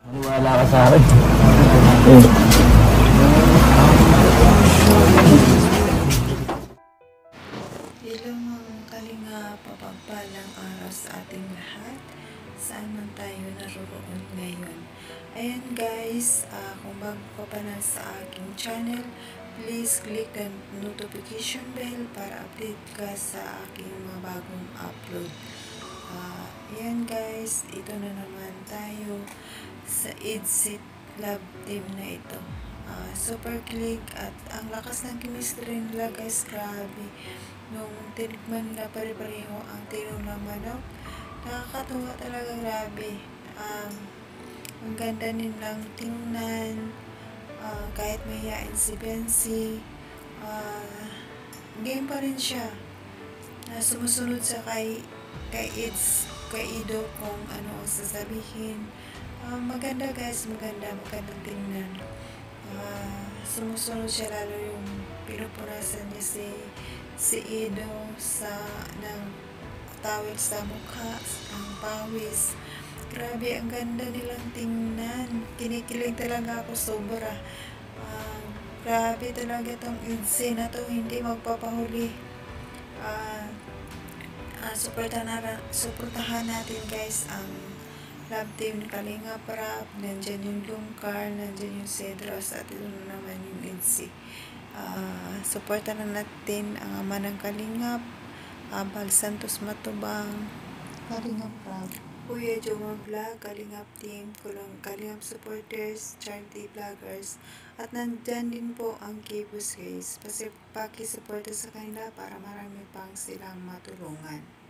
Maniwala ka sa akin. Eh. Hello mga kalinga, papagpalang araw sa ating lahat. Saan man tayo naroon ngayon. Ayan guys, kung bago ka pa na sa aking channel, please click the notification bell para update ka sa aking mga bagong upload. Ayan guys, ito na naman tayo sa EDSIT Love Team na ito. Super click at ang lakas ng chemistry nila guys, grabe. Nung tinikman nila pare-pareho ang tinong ng manok, nakakatuwa talaga, grabe. Ang ganda nilang tingnan, kahit mahihain si Bensi, game pa rin siya. Sumusunod sa kay Ido kung ano ang sasabihin. Maganda guys, magandang tingnan. Sumusunod siya, lalo yung pinupunasan niya si Ido ng tawid sa mukha, ang pawis. Grabe, ang ganda nilang tingnan. Kinikilig talaga ako sobra. Grabe talaga tong EDSI na to, hindi magpapahuli. Suportahan natin guys ang Love Team ni Kalingap Rap. Nandyan yung Lungkar, nandyan yung Cedros, at ito naman yung EDSI. Suportahan natin ang ama ng Kalingap, Abal Santos Matubang, Kalingap Rap, Kuya Joma Vlog, Kalingap Team, Kalingap Supporters, Charity Vloggers, at nandyan din po ang Kibus guys. Pakisuporta sa kanila para marami pang silang matulungan.